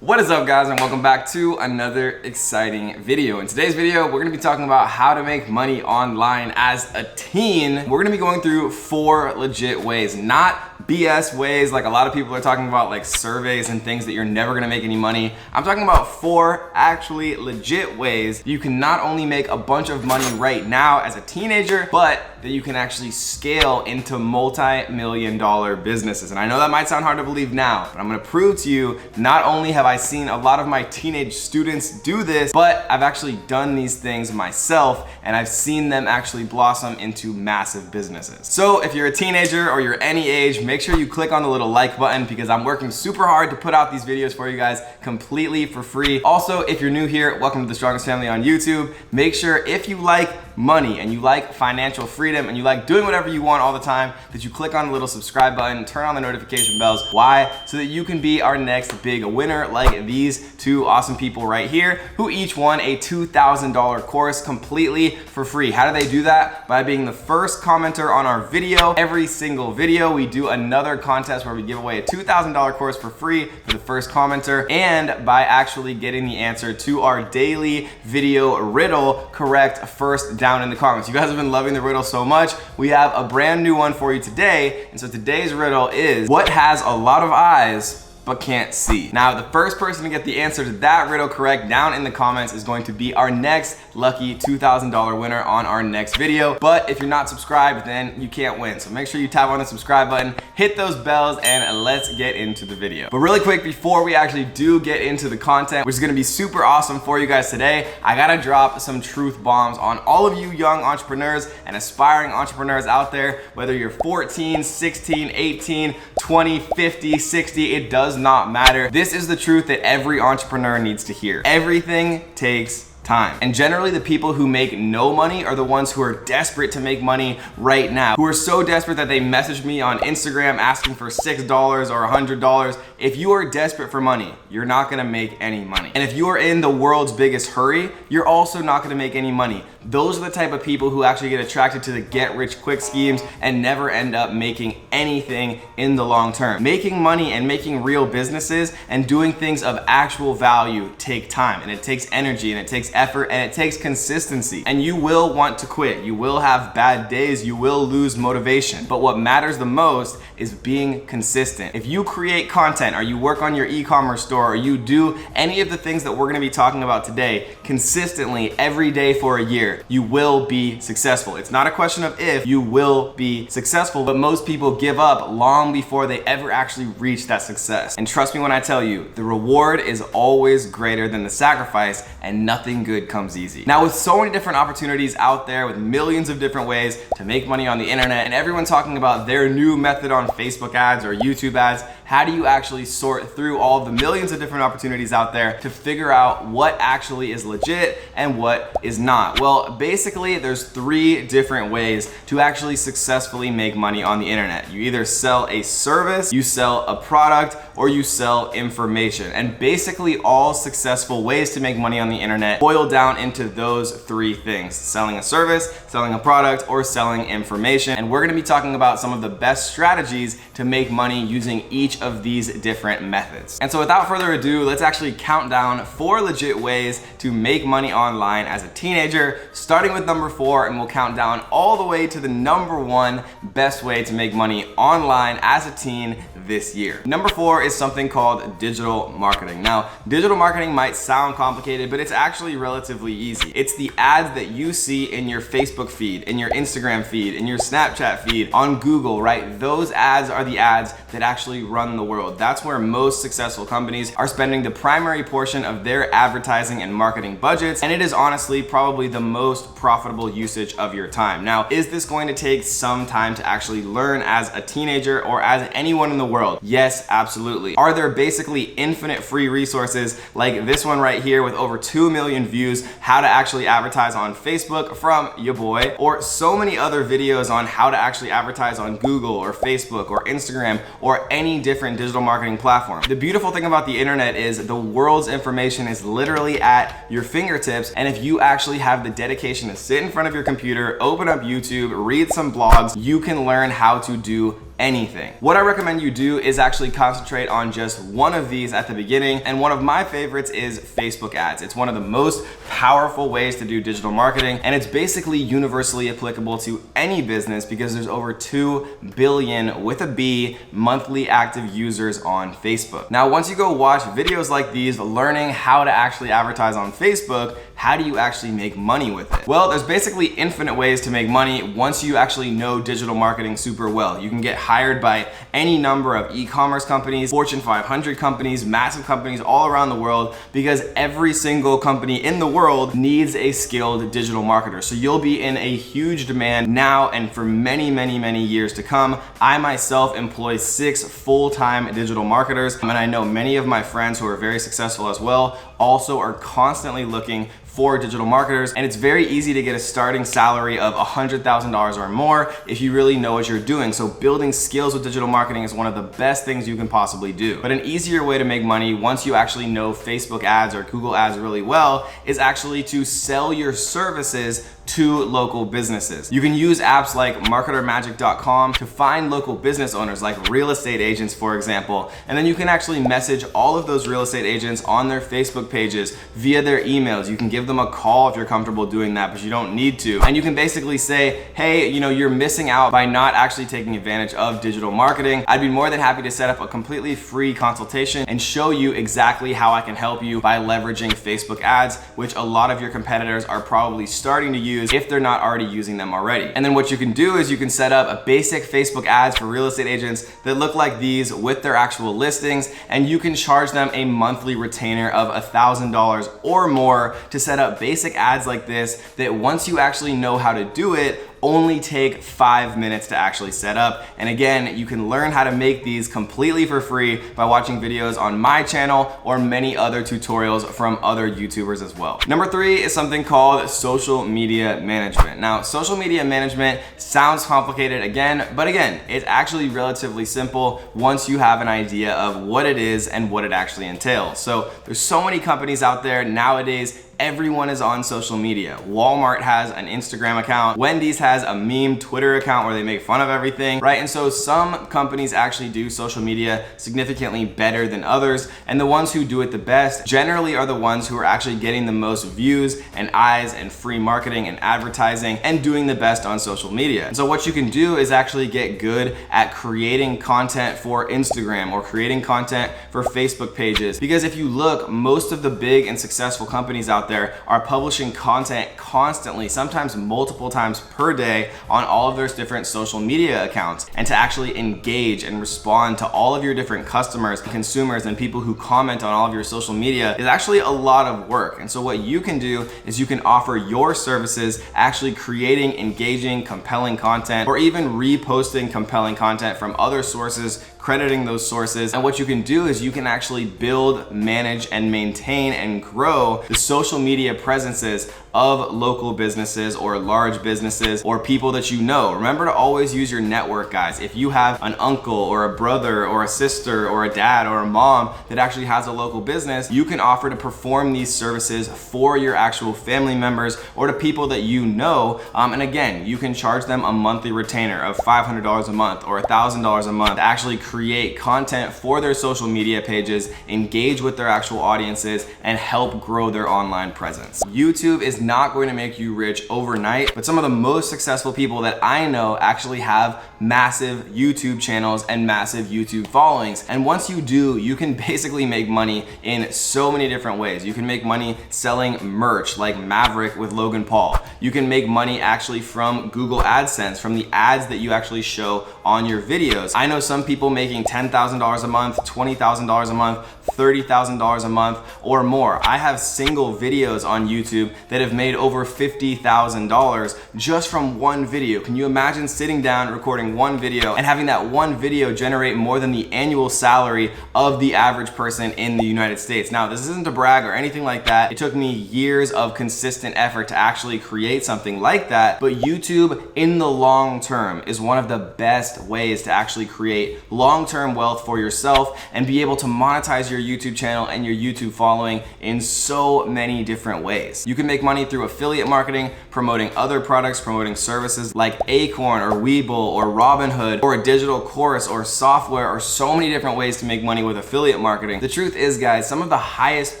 What is up, guys, and welcome back to another exciting video. In today's video, we're gonna be talking about how to make money online as a teen. We're gonna be going through 4 legit ways, not BS ways like a lot of people are talking about, like surveys and things that you're never gonna make any money. I'm talking about 4 actually legit ways you can not only make a bunch of money right now as a teenager, but that you can actually scale into multi-million-dollar businesses. And I know that might sound hard to believe now, but I'm gonna prove to you, not only have I seen a lot of my teenage students do this, but I've actually done these things myself, and I've seen them actually blossom into massive businesses. So if you're a teenager or you're any age, make sure you click on the little like button because I'm working super hard to put out these videos for you guys completely for free. Also, if you're new here, welcome to the Strongest Family on YouTube. Make sure if you like money and you like financial freedom and you like doing whatever you want all the time, that you click on the little subscribe button, turn on the notification bells. Why? So that you can be our next big winner like these 2 awesome people right here who each won a $2,000 course completely for free. How do they do that? By being the first commenter on our video. Every single video we do another contest where we give away a $2,000 course for free for the first commenter, and by actually getting the answer to our daily video riddle correct first down in the comments. You guys have been loving the riddle so much. We have a brand new one for you today. And so today's riddle is, what has a lot of eyes but can't see? Now, the first person to get the answer to that riddle correct down in the comments is going to be our next lucky $2,000 winner on our next video. But if you're not subscribed, then you can't win. So make sure you tap on the subscribe button, hit those bells, and let's get into the video. But really quick, before we actually do get into the content, which is gonna be super awesome for you guys today, I gotta drop some truth bombs on all of you young entrepreneurs and aspiring entrepreneurs out there, whether you're 14, 16, 18, 20, 50, 60, it does not matter. This is the truth that every entrepreneur needs to hear. Everything takes time. And generally the people who make no money are the ones who are desperate to make money right now, who are so desperate that they message me on Instagram asking for $6 or $100. If you are desperate for money, you're not gonna make any money. And if you are in the world's biggest hurry, you're also not gonna make any money. Those are the type of people who actually get attracted to the get-rich-quick schemes and never end up making anything in the long term. Making money and making real businesses and doing things of actual value take time, and it takes energy, and it takes effort, and it takes consistency. And you will want to quit. You will have bad days. You will lose motivation. But what matters the most is being consistent. If you create content, or you work on your e-commerce store, or you do any of the things that we're gonna be talking about today consistently every day for a year, you will be successful. It's not a question of if, you will be successful, but most people give up long before they ever actually reach that success. And trust me when I tell you, the reward is always greater than the sacrifice, and nothing good comes easy. Now, with so many different opportunities out there, with millions of different ways to make money on the internet, and everyone talking about their new method on Facebook ads or YouTube ads, how do you actually sort through all of the millions of different opportunities out there to figure out what actually is legit and what is not? Well, basically, there's 3 different ways to actually successfully make money on the internet. You either sell a service, you sell a product, or you sell information. And basically, all successful ways to make money on the internet boil down into those 3 things: selling a service, selling a product, or selling information. And we're gonna be talking about some of the best strategies to make money using each of these different methods. And so without further ado, let's actually count down 4 legit ways to make money online as a teenager, starting with number 4, and we'll count down all the way to the number 1 best way to make money online as a teen this year. Number 4 is something called digital marketing. Now, digital marketing might sound complicated, but it's actually relatively easy. It's the ads that you see in your Facebook feed, in your Instagram feed, in your Snapchat feed, on Google, right? Those ads are the ads that actually run the world. That's where most successful companies are spending the primary portion of their advertising and marketing budgets, and it is honestly probably the most profitable usage of your time. Now, is this going to take some time to actually learn as a teenager or as anyone in the world? Yes, absolutely. Are there basically infinite free resources like this one right here with over 2 million views, how to actually advertise on Facebook from your boy, or so many other videos on how to actually advertise on Google or Facebook or Instagram or any different digital marketing platform? The beautiful thing about the internet is the world's information is literally at your fingertips, and if you actually have the dedication to sit in front of your computer, open up YouTube, read some blogs, you can learn how to do anything. What I recommend you do is actually concentrate on just one of these at the beginning, and one of my favorites is Facebook ads. It's one of the most powerful ways to do digital marketing, and it's basically universally applicable to any business because there's over 2 billion with a B monthly active users on Facebook. Now, once you go watch videos like these, learning how to actually advertise on Facebook, how do you actually make money with it? Well, there's basically infinite ways to make money once you actually know digital marketing super well. You can get hired by any number of e-commerce companies, Fortune 500 companies, massive companies all around the world, because every single company in the world needs a skilled digital marketer. So you'll be in a huge demand now and for many, many, many years to come. I myself employ 6 full-time digital marketers, and I know many of my friends who are very successful as well also are constantly looking for digital marketers, and it's very easy to get a starting salary of $100,000 or more if you really know what you're doing. So building skills with digital marketing is one of the best things you can possibly do. But an easier way to make money once you actually know Facebook ads or Google ads really well is actually to sell your services to local businesses. You can use apps like marketermagic.com to find local business owners like real estate agents, for example, and then you can actually message all of those real estate agents on their Facebook pages via their emails. You can give them a call if you're comfortable doing that, but you don't need to. And you can basically say, hey, you're missing out by not actually taking advantage of digital marketing. I'd be more than happy to set up a completely free consultation and show you exactly how I can help you by leveraging Facebook ads, which a lot of your competitors are probably starting to use if they're not already using them already. And then what you can do is you can set up a basic Facebook ads for real estate agents that look like these with their actual listings, and you can charge them a monthly retainer of $1,000 or more to set up basic ads like this that once you actually know how to do it, only take 5 minutes to actually set up. And again, you can learn how to make these completely for free by watching videos on my channel or many other tutorials from other YouTubers as well. Number 3 is something called social media management. Now, social media management sounds complicated again, but again, it's actually relatively simple once you have an idea of what it is and what it actually entails. So there's so many companies out there nowadays. Everyone is on social media. Walmart has an Instagram account. Wendy's has a meme Twitter account where they make fun of everything, right? And so some companies actually do social media significantly better than others. And the ones who do it the best generally are the ones who are actually getting the most views and eyes and free marketing and advertising and doing the best on social media. And so what you can do is actually get good at creating content for Instagram or creating content for Facebook pages. Because if you look, most of the big and successful companies out there are publishing content constantly, sometimes multiple times per day on all of their different social media accounts. And to actually engage and respond to all of your different customers, consumers, and people who comment on all of your social media is actually a lot of work. And so what you can do is you can offer your services actually creating engaging, compelling content, or even reposting compelling content from other sources, crediting those sources. And what you can do is you can actually build, manage, and maintain and grow the social media presences of local businesses or large businesses or people that you know. Remember to always use your network, guys. If you have an uncle or a brother or a sister or a dad or a mom that actually has a local business, you can offer to perform these services for your actual family members or to people that you know. And again, you can charge them a monthly retainer of $500 a month or $1,000 a month to actually create content for their social media pages, engage with their actual audiences, and help grow their online presence. YouTube is not going to make you rich overnight, but some of the most successful people that I know actually have massive YouTube channels and massive YouTube followings. And once you do, you can basically make money in so many different ways. You can make money selling merch like Maverick with Logan Paul. You can make money actually from Google AdSense, from the ads that you actually show on your videos. I know some people making $10,000 a month, $20,000 a month, $30,000 a month or more. I have single videos on YouTube that have made over $50,000 just from one video. Can you imagine sitting down, recording one video, and having that one video generate more than the annual salary of the average person in the United States? Now, this isn't to brag or anything like that. It took me years of consistent effort to actually create something like that, but YouTube in the long term is one of the best ways to actually create long-term wealth for yourself and be able to monetize your YouTube channel and your YouTube following in so many different ways. You can make money through affiliate marketing, promoting other products, promoting services like Acorn or Webull or Robinhood or a digital course or software or so many different ways to make money with affiliate marketing. The truth is, guys, some of the highest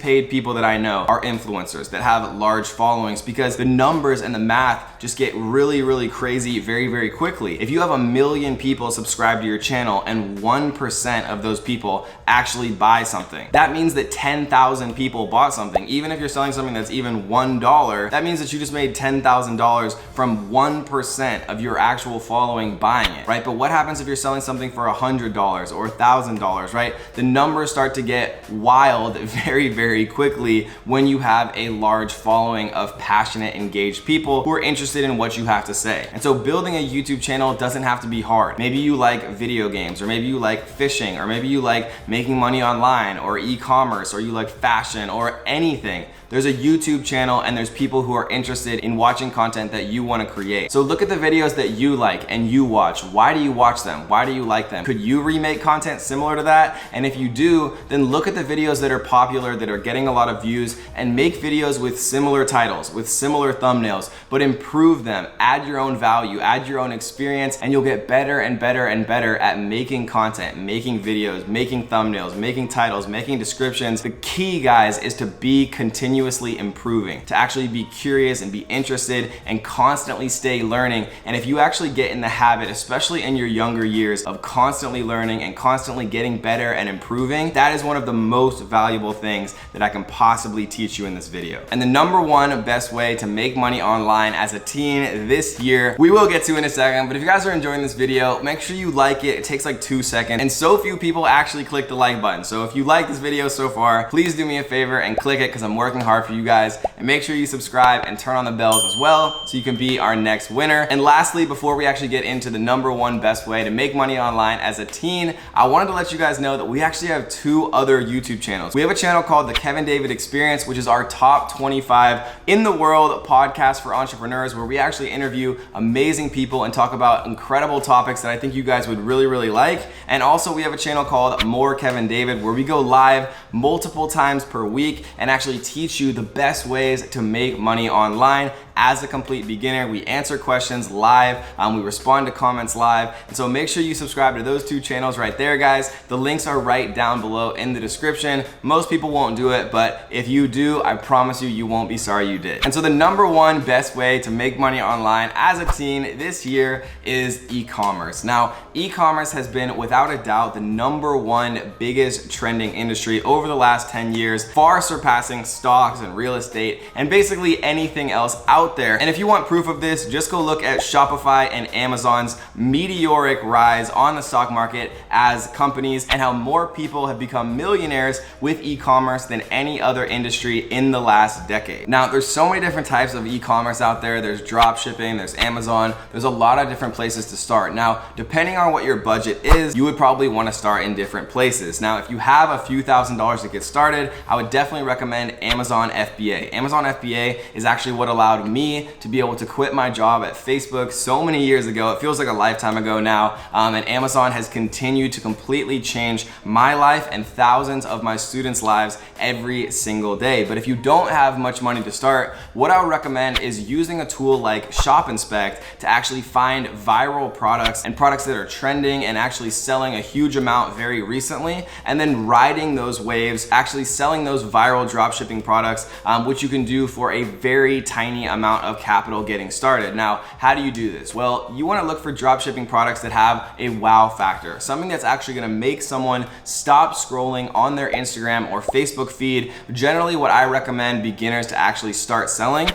paid people that I know are influencers that have large followings, because the numbers and the math just get really, really crazy very, very quickly. If you have 1 million people subscribe to your channel and 1% of those people actually buy something, that means that 10,000 people bought something. Even if you're selling something that's even $1, that means that you just made $10,000 from 1% of your actual following buying it, right? But what happens if you're selling something for $100 or $1,000, right? The numbers start to get wild very, very quickly when you have a large following of passionate, engaged people who are interested in what you have to say. And so building a YouTube channel doesn't have to be hard. Maybe you like video games, or maybe you like fishing, or maybe you like making money online, or e-commerce, or you like fashion, or anything. There's a YouTube channel and there's people who are interested in watching content that you want to create. So look at the videos that you like and you watch. Why do you watch them? Why do you like them? Could you remake content similar to that? And if you do, then look at the videos that are popular, that are getting a lot of views, and make videos with similar titles, with similar thumbnails, but improve them. Add your own value, add your own experience, and you'll get better and better and better at making content, making videos, making thumbnails, making titles, making descriptions. The key, guys, is to be continuously improving, to actually be curious and be interested and constantly stay learning. And if you actually get in the habit, especially in your younger years, of constantly learning and constantly getting better and improving, that is one of the most valuable things that I can possibly teach you in this video. And the number one best way to make money online as a teen this year, we will get to in a second, but if you guys are enjoying this video, make sure you like it. It takes like 2 seconds, and so few people actually click the like button. So if you like this video so far, please do me a favor and click it, because I'm working hard for you guys. And make sure you subscribe and turn on the bells as well, so you can be our next winner. And lastly, before we actually get into the number one best way to make money online as a teen, I wanted to let you guys know that we actually have 2 other YouTube channels. We have a channel called The Kevin David Experience, which is our top 25 in the world podcast for entrepreneurs, where we actually interview amazing people and talk about incredible topics that I think you guys would really, really like. And also we have a channel called More Kevin David, where we go live multiple times per week and actually teach you the best ways to make money online as a complete beginner. We answer questions live, we respond to comments live, and so make sure you subscribe to those 2 channels right there, guys. The links are right down below in the description. Most people won't do it, but if you do, I promise you, you won't be sorry you did. And so the number one best way to make money online as a teen this year is e-commerce. Now, e-commerce has been, without a doubt, the number one biggest trending industry over the last 10 years, far surpassing stocks and real estate and basically anything else out there. And if you want proof of this, just go look at Shopify and Amazon's meteoric rise on the stock market as companies, and how more people have become millionaires with e-commerce than any other industry in the last decade. Now, there's so many different types of e-commerce out there. There's drop shipping, there's Amazon, there's a lot of different places to start. Now, depending on what your budget is, you would probably want to start in different places. Now, if you have a few $1,000s to get started, I would definitely recommend Amazon FBA. Amazon FBA is actually what allowed me to be able to quit my job at Facebook so many years ago. It feels like a lifetime ago now, and Amazon has continued to completely change my life and thousands of my students' lives every single day. But if you don't have much money to start, what I would recommend is using a tool like Shop Inspect to actually find viral products and products that are trending and actually selling a huge amount very recently, and then riding those waves, actually selling those viral dropshipping products, which you can do for a very tiny amount of capital getting started. Now, how do you do this? Well, you want to look for dropshipping products that have a wow factor, something that's actually going to make someone stop scrolling on their Instagram or Facebook feed. Generally, what I recommend beginners to actually start selling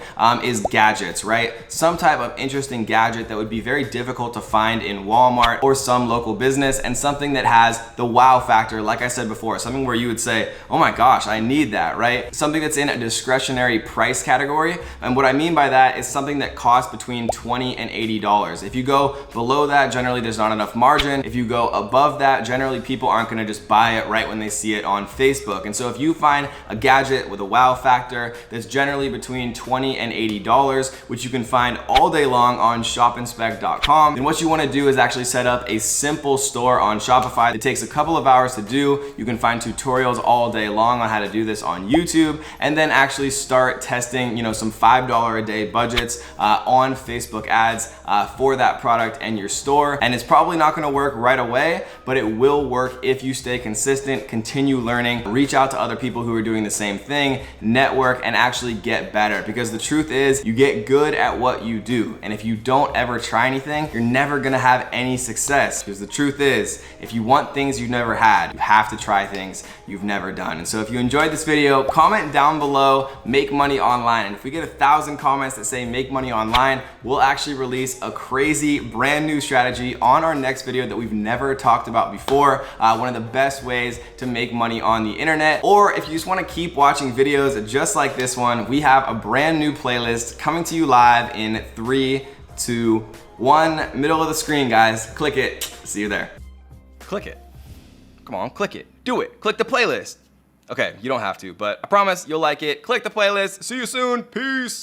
is gadgets, right? Some type of interesting gadget that would be very difficult to find in Walmart or some local business, and something that has the wow factor, like I said before, something where you would say, oh my gosh, I need that, right? Something that's in a discretionary price category. And what I mean by that is something that costs between $20 and $80. If you go below that, generally there's not enough margin. If you go above that, generally people aren't gonna just buy it right when they see it on Facebook. And so if you find a gadget with a wow factor that's generally between $20 and $80, which you can find all day long on shopinspect.com, then what you wanna do is actually set up a simple store on Shopify. It takes a couple of hours to do. You can find tutorials all day long on how to do this on YouTube, and then actually start testing, some $5 a day budgets on Facebook ads for that product, in your store. And it's probably not gonna work right away, but it will work if you stay consistent, continue learning, reach out to other people who are doing the same thing, network, and actually get better. Because the truth is, you get good at what you do. And if you don't ever try anything, you're never gonna have any success. Because the truth is, if you want things you've never had, you have to try things you've never done. And so if you enjoyed this video, comment down below, make money online. And if we get 1,000 comments that say make money online, we'll actually release a crazy brand new strategy on our next video that we've never talked about before. One of the best ways to make money on the internet. Or if you just wanna keep watching videos just like this one, we have a brand new playlist coming to you live in 3, 2, 1. Middle of the screen, guys. Click it. See you there. Click it. Come on, click it. Do it. Click the playlist. Okay, you don't have to, but I promise you'll like it. Click the playlist. See you soon. Peace.